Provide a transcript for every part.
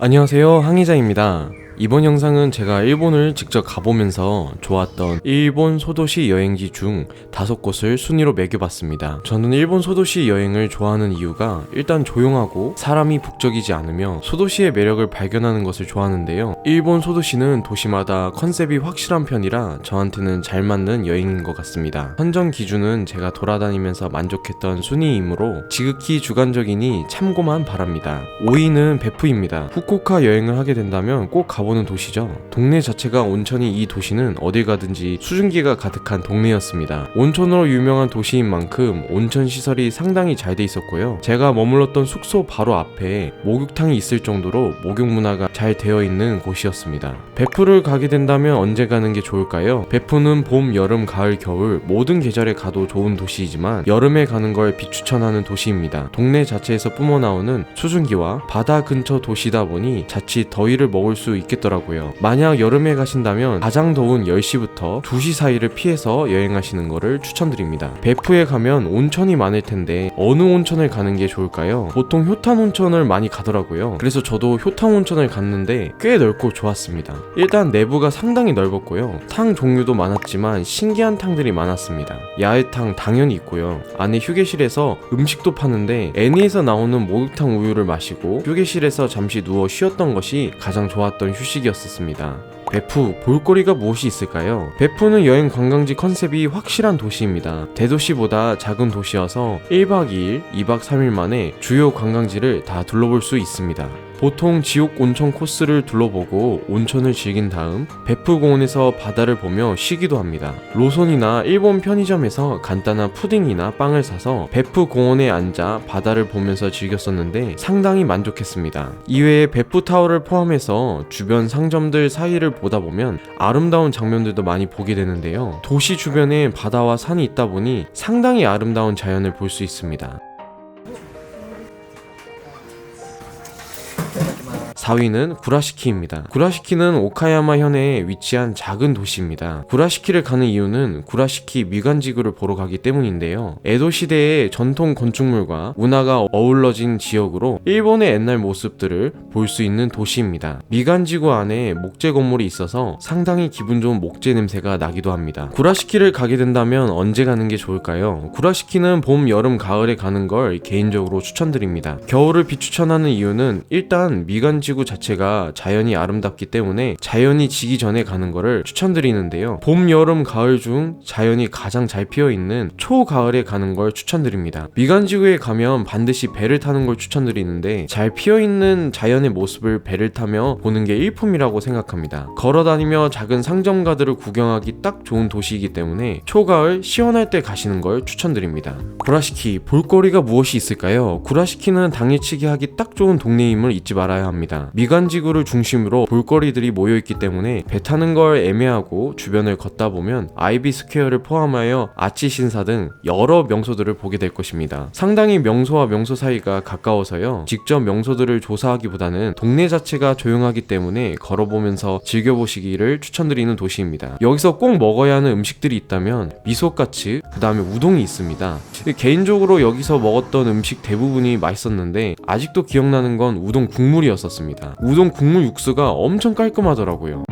안녕하세요, 항이자입니다. 이번 영상은 제가 일본을 직접 가보면서 좋았던 일본 소도시 여행지 중 5곳을 순위로 매겨봤습니다. 저는 일본 소도시 여행을 좋아하는 이유가 일단 조용하고 사람이 북적이지 않으며 소도시의 매력을 발견하는 것을 좋아하는데요. 일본 소도시는 도시마다 컨셉이 확실한 편이라 저한테는 잘 맞는 여행인 것 같습니다. 선정 기준은 제가 돌아다니면서 만족했던 순위이므로 지극히 주관적이니 참고만 바랍니다. 5위는 베푸입니다. 후쿠오카 여행을 하게 된다면 꼭 가보는 도시죠. 동네 자체가 온천이 이 도시는 어딜 가든지 수증기가 가득한 동네였습니다. 온천으로 유명한 도시인 만큼 온천 시설이 상당히 잘 돼 있었고요. 제가 머물렀던 숙소 바로 앞에 목욕탕이 있을 정도로 목욕 문화가 잘 되어 있는 곳이었습니다. 베푸를 가게 된다면 언제 가는 게 좋을까요? 베푸는 봄, 여름, 가을, 겨울 모든 계절에 가도 좋은 도시이지만 여름에 가는 걸 비추천하는 도시입니다. 동네 자체에서 뿜어나오는 수증기와 바다 근처 도시다 보니 자칫 더위를 먹을 수 있겠더라고요. 만약 여름에 가신다면 가장 더운 10시부터 2시 사이를 피해서 여행하시는 것을 추천드립니다. 베푸에 가면 온천이 많을 텐데 어느 온천을 가는 게 좋을까요? 보통 효탄 온천을 많이 가더라고요. 그래서 저도 효탄 온천을 갔는데 꽤 넓고 좋았습니다. 일단 내부가 상당히 넓었고요. 탕 종류도 많았지만 신기한 탕들이 많았습니다. 야외탕 당연히 있고요. 안에 휴게실에서 음식도 파는데 애니에서 나오는 목욕탕 우유를 마시고 휴게실에서 잠시 누워 쉬었던 것이 가장 좋았던 휴식이었습니다. 베푸, 볼거리가 무엇이 있을까요? 베푸는 여행 관광지 컨셉이 확실한 도시입니다. 대도시보다 작은 도시여서 1박 2일, 2박 3일 만에 주요 관광지를 다 둘러볼 수 있습니다. 보통 지옥 온천 코스를 둘러보고 온천을 즐긴 다음 베푸 공원에서 바다를 보며 쉬기도 합니다. 로손이나 일본 편의점에서 간단한 푸딩이나 빵을 사서 베푸 공원에 앉아 바다를 보면서 즐겼었는데 상당히 만족했습니다. 이외에 베푸 타워를 포함해서 주변 상점들 사이를 보다 보면 아름다운 장면들도 많이 보게 되는데요. 도시 주변에 바다와 산이 있다 보니 상당히 아름다운 자연을 볼 수 있습니다. 4위는 구라시키입니다. 구라시키는 오카야마 현해에 위치한 작은 도시입니다. 구라시키를 가는 이유는 구라시키 미간지구를 보러 가기 때문인데요. 에도 시대의 전통 건축물과 문화가 어우러진 지역으로 일본의 옛날 모습들을 볼 수 있는 도시입니다. 미간지구 안에 목재 건물이 있어서 상당히 기분 좋은 목재 냄새가 나기도 합니다. 구라시키를 가게 된다면 언제 가는 게 좋을까요? 구라시키는 봄, 여름, 가을에 가는 걸 개인적으로 추천드립니다. 겨울을 비추천하는 이유는 일단 미간지구 자체가 자연이 아름답기 때문에 자연이 지기 전에 가는 거를 추천드리는데요. 봄, 여름, 가을 중 자연이 가장 잘 피어있는 초가을에 가는 걸 추천드립니다. 미간지구에 가면 반드시 배를 타는 걸 추천드리는데 잘 피어있는 자연의 모습을 배를 타며 보는 게 일품이라고 생각합니다. 걸어다니며 작은 상점가들을 구경하기 딱 좋은 도시이기 때문에 초가을 시원할 때 가시는 걸 추천드립니다. 구라시키, 볼거리가 무엇이 있을까요? 구라시키는 당일치기 하기 딱 좋은 동네임을 잊지 말아야 합니다. 미간지구를 중심으로 볼거리들이 모여있기 때문에 배 타는 걸 애매하고 주변을 걷다 보면 아이비 스퀘어를 포함하여 아치 신사 등 여러 명소들을 보게 될 것입니다. 상당히 명소와 명소 사이가 가까워서요. 직접 명소들을 조사하기보다는 동네 자체가 조용하기 때문에 걸어보면서 즐겨보시기를 추천드리는 도시입니다. 여기서 꼭 먹어야 하는 음식들이 있다면 미소카츠, 그 다음에 우동이 있습니다. 개인적으로 여기서 먹었던 음식 대부분이 맛있었는데 아직도 기억나는 건 우동 국물이었었습니다. 우동 국물 육수가 엄청 깔끔하더라고요.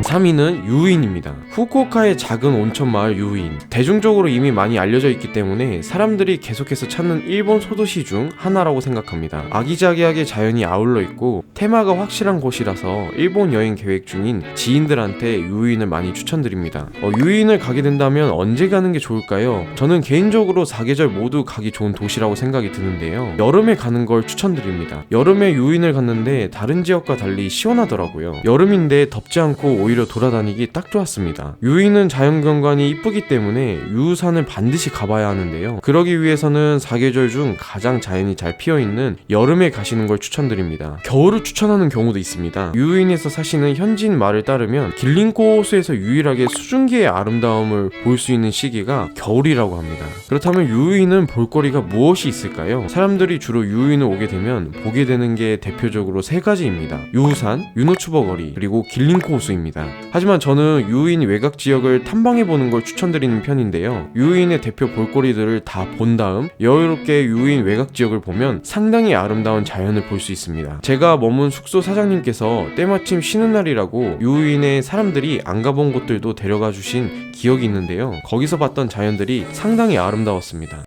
3위는 유인입니다. 후쿠오카의 작은 온천 마을 유인. 대중적으로 이미 많이 알려져 있기 때문에 사람들이 계속해서 찾는 일본 소도시 중 하나라고 생각합니다. 아기자기하게 자연이 아울러 있고 테마가 확실한 곳이라서 일본 여행 계획 중인 지인들한테 유인을 많이 추천드립니다. 유인을 가게 된다면 언제 가는 게 좋을까요? 저는 개인적으로 4계절 모두 가기 좋은 도시라고 생각이 드는데요. 여름에 가는 걸 추천드립니다. 여름에 유인을 갔는데 다른 지역과 달리 시원하더라고요. 여름인데 덥지 않고 오히려 돌아다니기 딱 좋았습니다. 유인은 자연경관이 이쁘기 때문에 유우산을 반드시 가봐야 하는데요. 그러기 위해서는 4계절 중 가장 자연이 잘 피어있는 여름에 가시는 걸 추천드립니다. 겨울을 추천하는 경우도 있습니다. 유인에서 사시는 현지인 말을 따르면 길링코 호수에서 유일하게 수증기의 아름다움을 볼 수 있는 시기가 겨울이라고 합니다. 그렇다면 유인은 볼거리가 무엇이 있을까요? 사람들이 주로 유인을 오게 되면 보게 되는 게 대표적으로 3가지입니다. 유우산, 유노츠버 거리, 그리고 길링코 호수입니다. 하지만 저는 유인 외곽 지역을 탐방해보는 걸 추천드리는 편인데요. 유인의 대표 볼거리들을 다 본 다음 여유롭게 유인 외곽 지역을 보면 상당히 아름다운 자연을 볼 수 있습니다. 제가 머문 숙소 사장님께서 때마침 쉬는 날이라고 유인의 사람들이 안 가본 곳들도 데려가 주신 기억이 있는데요. 거기서 봤던 자연들이 상당히 아름다웠습니다.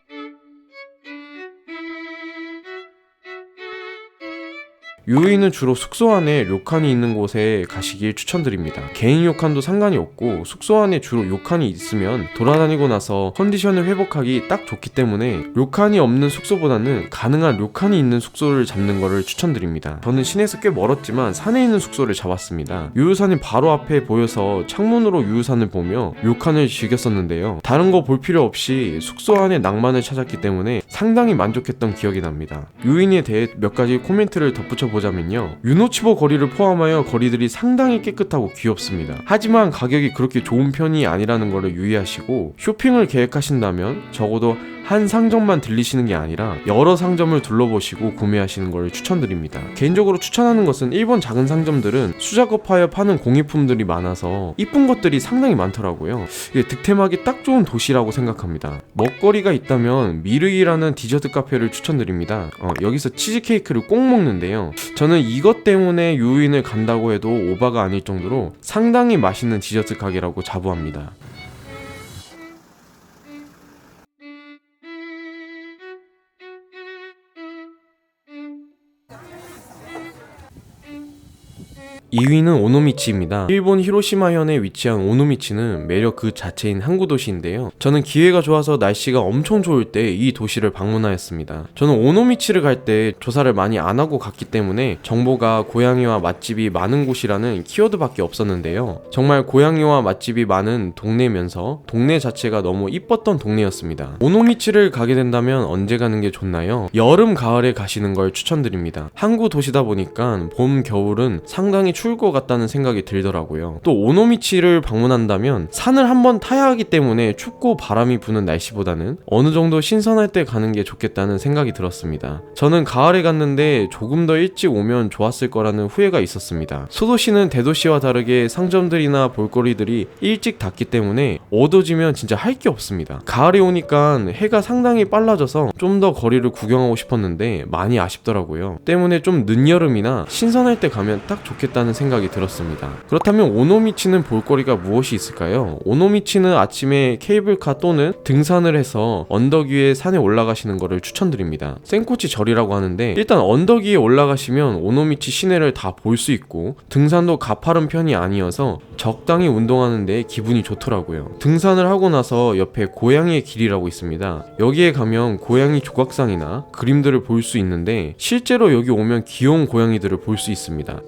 유인은 주로 숙소 안에 료칸이 있는 곳에 가시길 추천드립니다. 개인 료칸도 상관이 없고 숙소 안에 주로 료칸이 있으면 돌아다니고 나서 컨디션을 회복하기 딱 좋기 때문에 료칸이 없는 숙소보다는 가능한 료칸이 있는 숙소를 잡는 거를 추천드립니다. 저는 시내에서 꽤 멀었지만 산에 있는 숙소를 잡았습니다. 유유산이 바로 앞에 보여서 창문으로 유유산을 보며 료칸을 즐겼었는데요. 다른 거 볼 필요 없이 숙소 안에 낭만을 찾았기 때문에 상당히 만족했던 기억이 납니다. 유인에 대해 몇 가지 코멘트를 덧붙여보자면요, 유노치보 거리를 포함하여 거리들이 상당히 깨끗하고 귀엽습니다. 하지만 가격이 그렇게 좋은 편이 아니라는 것을 유의하시고, 쇼핑을 계획하신다면 적어도 한 상점만 들리시는 게 아니라 여러 상점을 둘러보시고 구매하시는 걸 추천드립니다. 개인적으로 추천하는 것은 일본 작은 상점들은 수작업하여 파는 공예품들이 많아서 이쁜 것들이 상당히 많더라고요. 이게 득템하기 딱 좋은 도시라고 생각합니다. 먹거리가 있다면 미르이라는 디저트 카페를 추천드립니다. 여기서 치즈케이크를 꼭 먹는데요, 저는 이것 때문에 유인을 간다고 해도 오바가 아닐 정도로 상당히 맛있는 디저트 가게라고 자부합니다. (2위는) 오노미치입니다. 일본 히로시마현에 위치한 오노미치는 매력 그 자체인 항구 도시인데요, 저는 기회가 좋아서 날씨가 엄청 좋을 때 이 도시를 방문하였습니다. 저는 오노미치를 갈 때 조사를 많이 안 하고 갔기 때문에 정보가 고양이와 맛집이 많은 곳이라는 키워드밖에 없었는데요, 정말 고양이와 맛집이 많은 동네면서 동네 자체가 너무 이뻤던 동네였습니다. 오노미치를 가게 된다면 언제 가는 게 좋나요? 여름, 가을에 가시는 걸 추천드립니다. 항구 도시다 보니까 봄, 겨울은 상당히 추울 것 같다는 생각이 들더라고요. 또 오노미치를 방문한다면 산을 한번 타야 하기 때문에 춥고 바람이 부는 날씨보다는 어느 정도 신선할 때 가는 게 좋겠다는 생각이 들었습니다. 저는 가을에 갔는데 조금 더 일찍 오면 좋았을 거라는 후회가 있었습니다. 소도시는 대도시와 다르게 상점들이나 볼거리들이 일찍 닫기 때문에 어두워지면 진짜 할 게 없습니다. 가을에 오니까 해가 상당히 빨라져서 좀 더 거리를 구경하고 싶었는데 많이 아쉽더라고요. 때문에 좀 늦여름이나 신선할 때 가면 딱 좋겠다는 생각이 들었습니다. 그렇다면 오노미치는 볼거리가 무엇이 있을까요? 오노미치는 아침에 케이블카 또는 등산을 해서 언덕 위에 산에 올라가시는 것을 추천드립니다. 센코치 절이라고 하는데, 일단 언덕 위에 올라가시면 오노미치 시내를 다 볼 수 있고 등산도 가파른 편이 아니어서 적당히 운동하는데 기분이 좋더라고요. 등산을 하고 나서 옆에 고양이의 길이라고 있습니다. 여기에 가면 고양이 조각상이나 그림들을 볼 수 있는데 실제로 여기 오면 귀여운 고양이들을 볼 수 있습니다.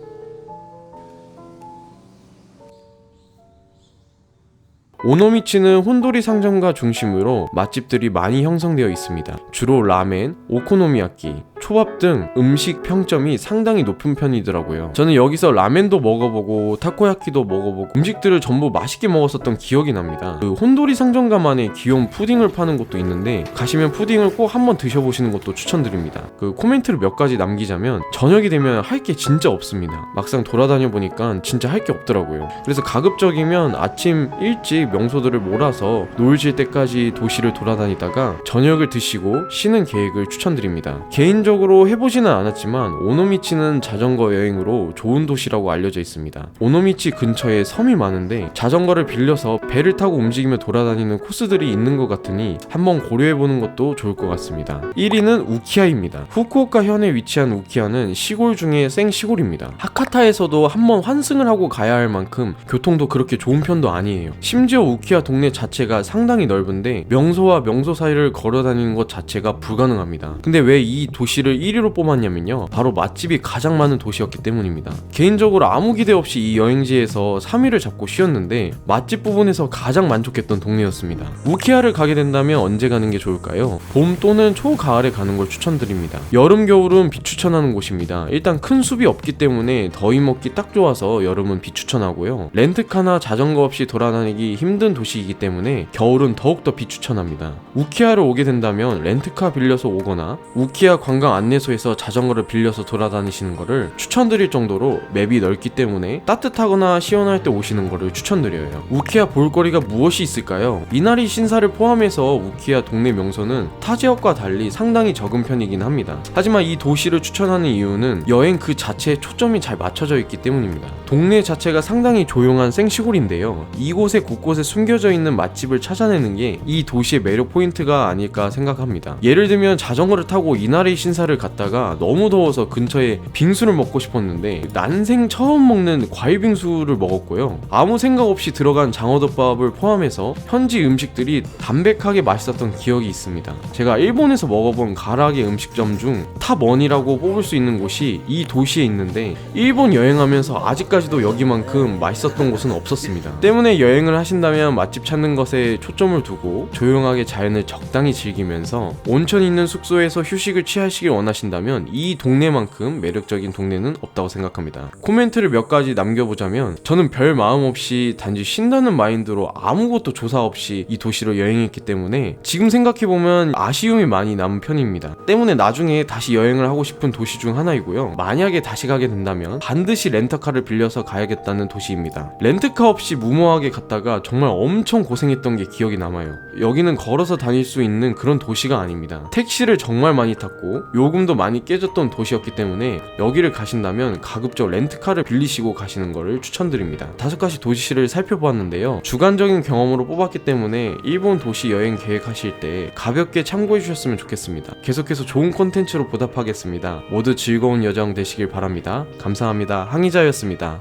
오노미치는 혼도리 상점가 중심으로 맛집들이 많이 형성되어 있습니다. 주로 라멘, 오코노미야끼, 초밥 등 음식 평점이 상당히 높은 편이더라고요. 저는 여기서 라멘도 먹어보고 타코야키도 먹어보고 음식들을 전부 맛있게 먹었었던 기억이 납니다. 그 혼도리 상점가만의 귀여운 푸딩을 파는 곳도 있는데 가시면 푸딩을 꼭 한번 드셔보시는 것도 추천드립니다. 그 코멘트를 몇 가지 남기자면, 저녁이 되면 할 게 진짜 없습니다. 막상 돌아다녀 보니까 진짜 할 게 없더라고요. 그래서 가급적이면 아침 일찍 명소들을 몰아서 노을 질 때까지 도시를 돌아다니다가 저녁을 드시고 쉬는 계획을 추천드립니다. 개인적으로 해보지는 않았지만 오노미치는 자전거 여행으로 좋은 도시라고 알려져 있습니다. 오노미치 근처에 섬이 많은데 자전거를 빌려서 배를 타고 움직이며 돌아다니는 코스들이 있는 것 같으니 한번 고려해보는 것도 좋을 것 같습니다. 1위는 우키하입니다. 후쿠오카 현에 위치한 우키하는 시골 중에 생시골입니다. 하카타에서도 한번 환승을 하고 가야 할 만큼 교통도 그렇게 좋은 편도 아니에요. 심지어 우키하 동네 자체가 상당히 넓은데 명소와 명소 사이를 걸어다니는 것 자체가 불가능합니다. 근데 왜 이 도시를 1위로 뽑았냐면요, 바로 맛집이 가장 많은 도시였기 때문입니다. 개인적으로 아무 기대 없이 이 여행지에서 3위를 잡고 쉬었는데 맛집 부분에서 가장 만족했던 동네였습니다. 우키하를 가게 된다면 언제 가는 게 좋을까요? 봄 또는 초가을에 가는 걸 추천드립니다. 여름, 겨울은 비추천하는 곳입니다. 일단 큰 숲이 없기 때문에 더위 먹기 딱 좋아서 여름은 비추천하고 렌트카나 자전거 없이 돌아다니기 힘든 도시이기 때문에 겨울은 더욱더 비추천합니다. 우키하를 오게 된다면 렌트카 빌려서 오거나 우키하 관광 유명 안내소에서 자전거를 빌려서 돌아다니시는 거를 추천드릴 정도로 맵이 넓기 때문에 따뜻하거나 시원할 때 오시는 거를 추천드려요. 우키야 볼거리가 무엇이 있을까요? 이나리 신사를 포함해서 우키야 동네 명소는 타 지역과 달리 상당히 적은 편이긴 합니다. 하지만 이 도시를 추천하는 이유는 여행 그 자체에 초점이 잘 맞춰져 있기 때문입니다. 동네 자체가 상당히 조용한 생시골인데요, 이곳에 곳곳에 숨겨져 있는 맛집을 찾아내는 게 이 도시의 매력 포인트가 아닐까 생각합니다. 예를 들면 자전거를 타고 이나리 신사를 갔다가 너무 더워서 근처에 빙수를 먹고 싶었는데 난생 처음 먹는 과일 빙수를 먹었고요, 아무 생각 없이 들어간 장어덮밥을 포함해서 현지 음식들이 담백하게 맛있었던 기억이 있습니다. 제가 일본에서 먹어본 가라아게 음식점 중 탑1이라고 뽑을 수 있는 곳이 이 도시에 있는데, 일본 여행하면서 아직까지도 여기만큼 맛있었던 곳은 없었습니다. 때문에 여행을 하신다면 맛집 찾는 것에 초점을 두고 조용하게 자연을 적당히 즐기면서 온천 있는 숙소에서 휴식을 취하시길 원하신다면 이 동네만큼 매력적인 동네는 없다고 생각합니다. 코멘트를 몇 가지 남겨보자면, 저는 별 마음 없이 단지 쉰다는 마인드로 아무것도 조사 없이 이 도시로 여행했기 때문에 지금 생각해보면 아쉬움이 많이 남은 편입니다. 때문에 나중에 다시 여행을 하고 싶은 도시 중 하나이고요, 만약에 다시 가게 된다면 반드시 렌터카를 빌려서 가야겠다는 도시입니다. 렌트카 없이 무모하게 갔다가 정말 엄청 고생했던 게 기억이 남아요. 여기는 걸어서 다닐 수 있는 그런 도시가 아닙니다. 택시를 정말 많이 탔고 요금도 많이 깨졌던 도시였기 때문에 여기를 가신다면 가급적 렌트카를 빌리시고 가시는 것을 추천드립니다. 5가지 도시를 살펴보았는데요, 주관적인 경험으로 뽑았기 때문에 일본 도시 여행 계획하실 때 가볍게 참고해 주셨으면 좋겠습니다. 계속해서 좋은 콘텐츠로 보답하겠습니다. 모두 즐거운 여정 되시길 바랍니다. 감사합니다. 항의자였습니다.